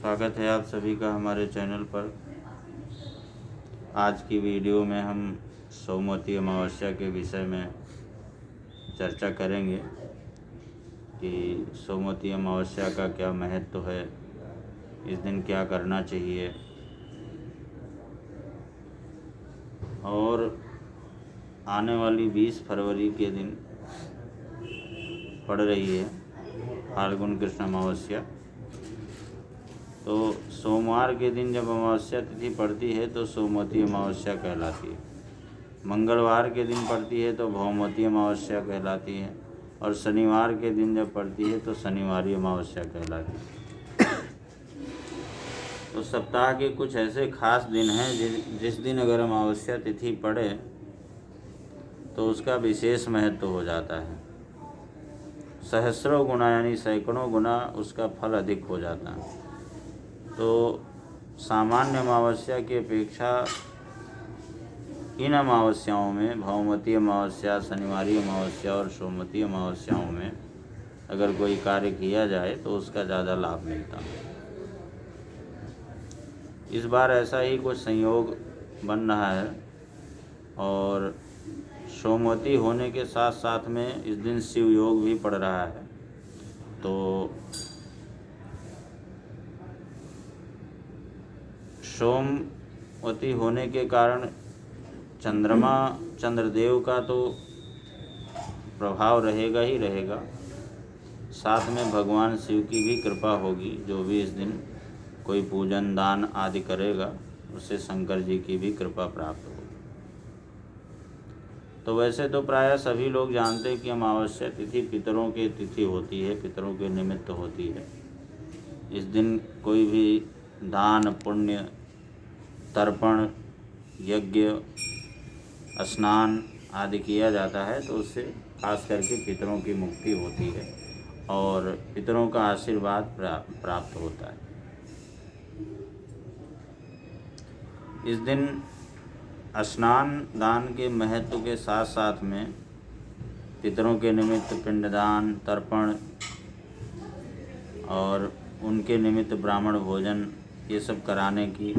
स्वागत है आप सभी का हमारे चैनल पर। आज की वीडियो में हम सोमवती अमावस्या के विषय में चर्चा करेंगे कि सोमवती अमावस्या का क्या महत्व है, इस दिन क्या करना चाहिए और आने वाली 20 फरवरी के दिन पड़ रही है फाल्गुन कृष्ण अमावस्या। तो सोमवार के दिन जब अमावस्या तिथि पड़ती है तो सोमवती अमावस्या कहलाती है। मंगलवार के दिन पड़ती है तो भौमवती अमावस्या कहलाती है और शनिवार के दिन जब पड़ती है तो शनिवारी अमावस्या कहलाती है। तो सप्ताह के कुछ ऐसे खास दिन हैं जिस दिन अगर अमावस्या तिथि पड़े तो उसका विशेष महत्व हो जाता है। सहस्रों गुना यानी सैकड़ों गुना उसका फल अधिक हो जाता है। तो सामान्य अमावस्या की अपेक्षा इन अमावस्याओं में भौमवती अमावस्या, शनिवारी अमावस्या और सोमवती अमावस्याओं में अगर कोई कार्य किया जाए तो उसका ज़्यादा लाभ मिलता है। इस बार ऐसा ही कुछ संयोग बन रहा है और सोमवती होने के साथ साथ में इस दिन शिव योग भी पड़ रहा है। तो सोमवती होने के कारण चंद्रदेव का तो प्रभाव रहेगा ही रहेगा, साथ में भगवान शिव की भी कृपा होगी। जो भी इस दिन कोई पूजन दान आदि करेगा उससे शंकर जी की भी कृपा प्राप्त होगी। तो वैसे तो प्रायः सभी लोग जानते हैं कि अमावस्या तिथि पितरों की तिथि होती है, पितरों के निमित्त होती है। इस दिन कोई भी दान पुण्य, तर्पण, यज्ञ, स्नान आदि किया जाता है तो उससे खास करके पितरों की मुक्ति होती है और पितरों का आशीर्वाद प्राप्त होता है। इस दिन स्नान दान के महत्व के साथ साथ में पितरों के निमित्त पिंडदान, तर्पण और उनके निमित्त ब्राह्मण भोजन ये सब कराने की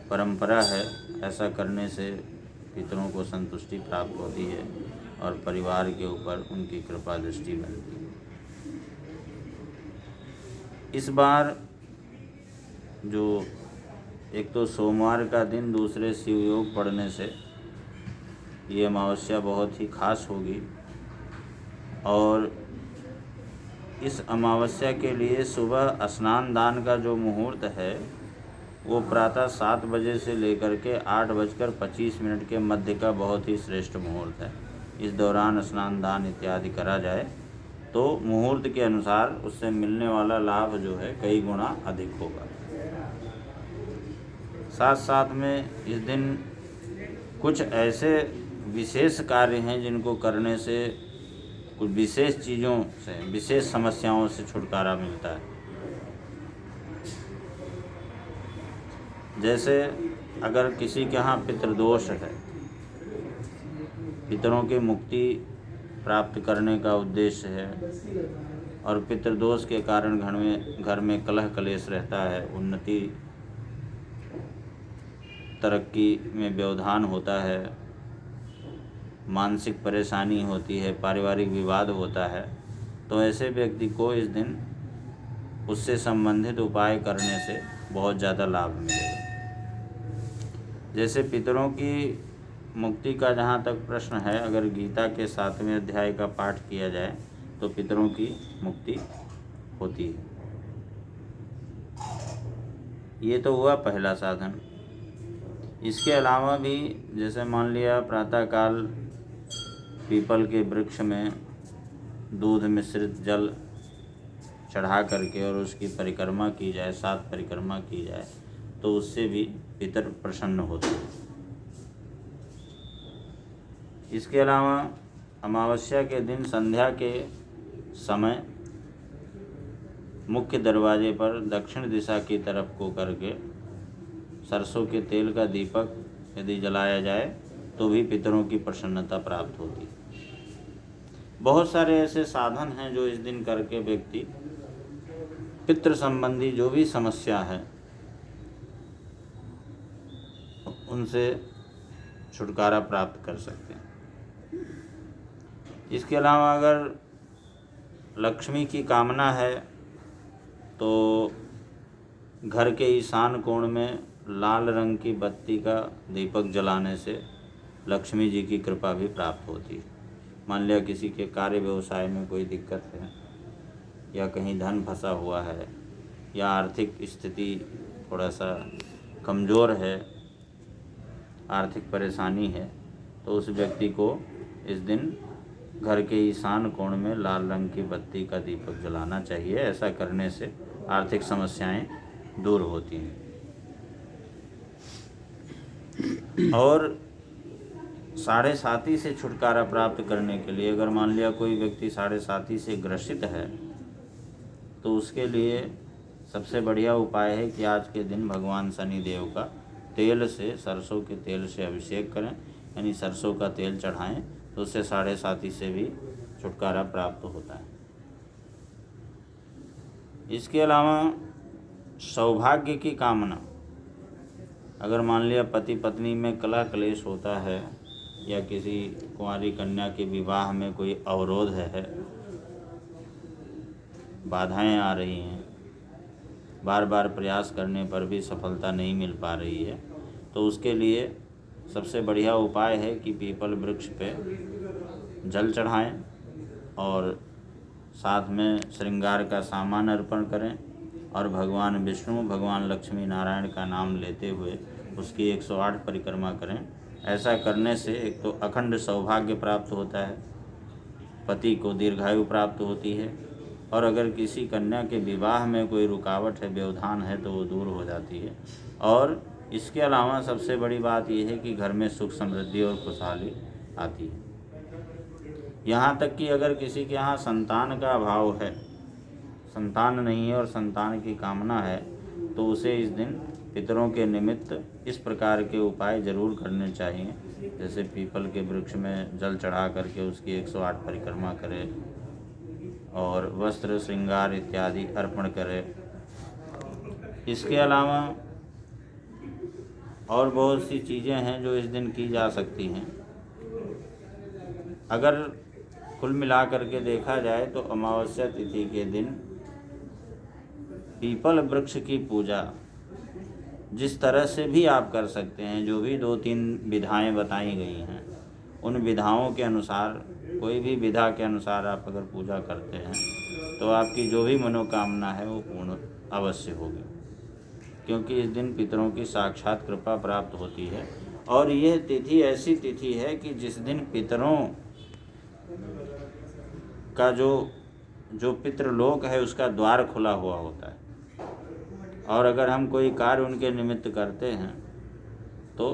परंपरा है। ऐसा करने से पितरों को संतुष्टि प्राप्त होती है और परिवार के ऊपर उनकी कृपा दृष्टि बनती है। इस बार जो एक तो सोमवार का दिन, दूसरे शिव योग पड़ने से ये अमावस्या बहुत ही खास होगी और इस अमावस्या के लिए सुबह स्नान दान का जो मुहूर्त है वो प्रातः 7 बजे से लेकर के 8:25 के मध्य का बहुत ही श्रेष्ठ मुहूर्त है। इस दौरान स्नान दान इत्यादि करा जाए तो मुहूर्त के अनुसार उससे मिलने वाला लाभ जो है कई गुना अधिक होगा। साथ साथ में इस दिन कुछ ऐसे विशेष कार्य हैं जिनको करने से कुछ विशेष चीज़ों से, विशेष समस्याओं से छुटकारा मिलता है। जैसे अगर किसी के यहाँ पितृदोष है, पितरों की मुक्ति प्राप्त करने का उद्देश्य है और पितृदोष के कारण घर में कलह कलेश रहता है, उन्नति तरक्की में व्यवधान होता है, मानसिक परेशानी होती है, पारिवारिक विवाद होता है, तो ऐसे व्यक्ति को इस दिन उससे संबंधित उपाय करने से बहुत ज़्यादा लाभ मिलेगा। जैसे पितरों की मुक्ति का जहाँ तक प्रश्न है, अगर गीता के 7वें अध्याय का पाठ किया जाए तो पितरों की मुक्ति होती है। ये तो हुआ पहला साधन। इसके अलावा भी जैसे मान लिया प्रातःकाल पीपल के वृक्ष में दूध मिश्रित जल चढ़ा करके और उसकी परिक्रमा की जाए, 7 परिक्रमा की जाए तो उससे भी पितर प्रसन्न होते हैं। इसके अलावा अमावस्या के दिन संध्या के समय मुख्य दरवाजे पर दक्षिण दिशा की तरफ को करके सरसों के तेल का दीपक यदि जलाया जाए तो भी पितरों की प्रसन्नता प्राप्त होती है। बहुत सारे ऐसे साधन हैं जो इस दिन करके व्यक्ति पितृ संबंधी जो भी समस्या है उनसे छुटकारा प्राप्त कर सकते हैं। इसके अलावा अगर लक्ष्मी की कामना है तो घर के ईशान कोण में लाल रंग की बत्ती का दीपक जलाने से लक्ष्मी जी की कृपा भी प्राप्त होती है। मान लिया किसी के कार्य व्यवसाय में कोई दिक्कत है या कहीं धन फंसा हुआ है या आर्थिक स्थिति थोड़ा सा कमज़ोर है, आर्थिक परेशानी है, तो उस व्यक्ति को इस दिन घर के ईशान कोण में लाल रंग की बत्ती का दीपक जलाना चाहिए। ऐसा करने से आर्थिक समस्याएं दूर होती हैं। और साढ़े साथी से छुटकारा प्राप्त करने के लिए अगर मान लिया कोई व्यक्ति साढ़े साथी से ग्रसित है तो उसके लिए सबसे बढ़िया उपाय है कि आज के दिन भगवान शनि देव का तेल से, सरसों के तेल से अभिषेक करें, यानी सरसों का तेल चढ़ाएं, तो उससे साढ़े साथी से भी छुटकारा प्राप्त होता है। इसके अलावा सौभाग्य की कामना, अगर मान लिया पति पत्नी में कलह क्लेश होता है या किसी कुंवारी कन्या के विवाह में कोई अवरोध है, बाधाएं आ रही हैं, बार बार प्रयास करने पर भी सफलता नहीं मिल पा रही है, तो उसके लिए सबसे बढ़िया उपाय है कि पीपल वृक्ष पे जल चढ़ाएं और साथ में श्रृंगार का सामान अर्पण करें और भगवान विष्णु, भगवान लक्ष्मी नारायण का नाम लेते हुए उसकी 108 परिक्रमा करें। ऐसा करने से एक तो अखंड सौभाग्य प्राप्त होता है, पति को दीर्घायु प्राप्त होती है, और अगर किसी कन्या के विवाह में कोई रुकावट है, व्यवधान है, तो वो दूर हो जाती है। और इसके अलावा सबसे बड़ी बात यह है कि घर में सुख समृद्धि और खुशहाली आती है। यहाँ तक कि अगर किसी के यहाँ संतान का अभाव है, संतान नहीं है और संतान की कामना है, तो उसे इस दिन पितरों के निमित्त इस प्रकार के उपाय जरूर करने चाहिए, जैसे पीपल के वृक्ष में जल चढ़ा करके उसकी 108 परिक्रमा करे और वस्त्र श्रृंगार इत्यादि अर्पण करे। इसके अलावा और बहुत सी चीज़ें हैं जो इस दिन की जा सकती हैं। अगर कुल मिलाकर के देखा जाए तो अमावस्या तिथि के दिन पीपल वृक्ष की पूजा जिस तरह से भी आप कर सकते हैं, जो भी 2-3 विधाएं बताई गई हैं, उन विधाओं के अनुसार, कोई भी विधा के अनुसार आप अगर पूजा करते हैं तो आपकी जो भी मनोकामना है वो पूर्ण अवश्य होगी, क्योंकि इस दिन पितरों की साक्षात कृपा प्राप्त होती है। और यह तिथि ऐसी तिथि है कि जिस दिन पितरों का जो पितृलोक है उसका द्वार खुला हुआ होता है, और अगर हम कोई कार्य उनके निमित्त करते हैं तो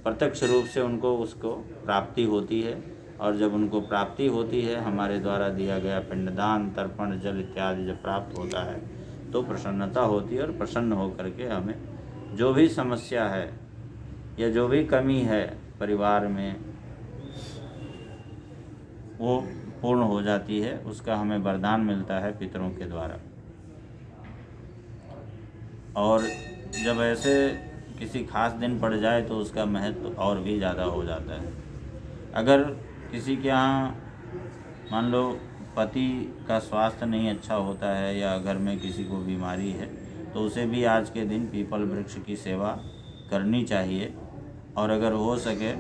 प्रत्यक्ष रूप से उनको उसको प्राप्ति होती है। और जब उनको प्राप्ति होती है, हमारे द्वारा दिया गया पिंडदान, तर्पण, जल इत्यादि जब प्राप्त होता है तो प्रसन्नता होती है, और प्रसन्न होकर के हमें जो भी समस्या है या जो भी कमी है परिवार में वो पूर्ण हो जाती है, उसका हमें वरदान मिलता है पितरों के द्वारा। और जब ऐसे किसी खास दिन पड़ जाए तो उसका महत्व और भी ज़्यादा हो जाता है। अगर किसी के यहाँ मान लो पति का स्वास्थ्य नहीं अच्छा होता है या घर में किसी को बीमारी है, तो उसे भी आज के दिन पीपल वृक्ष की सेवा करनी चाहिए। और अगर हो सके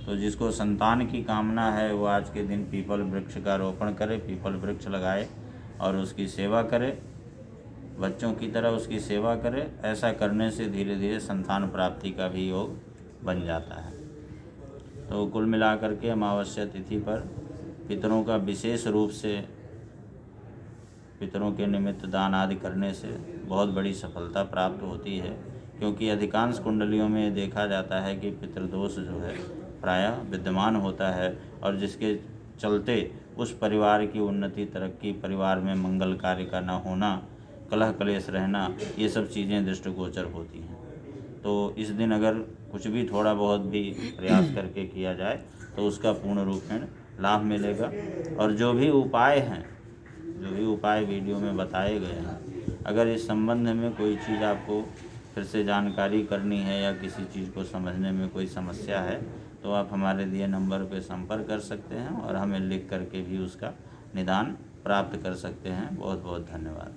तो जिसको संतान की कामना है वो आज के दिन पीपल वृक्ष का रोपण करे, पीपल वृक्ष लगाए और उसकी सेवा करे, बच्चों की तरह उसकी सेवा करे। ऐसा करने से धीरे धीरे संतान प्राप्ति का भी योग बन जाता है। तो कुल मिलाकर के अमावस्या तिथि पर पितरों का विशेष रूप से पितरों के निमित्त दान आदि करने से बहुत बड़ी सफलता प्राप्त होती है, क्योंकि अधिकांश कुंडलियों में देखा जाता है कि पितृदोष जो है प्रायः विद्यमान होता है, और जिसके चलते उस परिवार की उन्नति, तरक्की, परिवार में मंगल कार्य का न होना, कलह कलेश रहना, ये सब चीज़ें दृष्टिगोचर होती हैं। तो इस दिन अगर कुछ भी थोड़ा बहुत भी प्रयास करके किया जाए तो उसका पूर्ण रूपेण लाभ मिलेगा। और जो भी उपाय हैं, जो भी उपाय वीडियो में बताए गए हैं। अगर इस संबंध में कोई चीज़ आपको फिर से जानकारी करनी है या किसी चीज़ को समझने में कोई समस्या है तो आप हमारे दिए नंबर पर संपर्क कर सकते हैं और हमें लिख करके भी उसका निदान प्राप्त कर सकते हैं। बहुत बहुत धन्यवाद।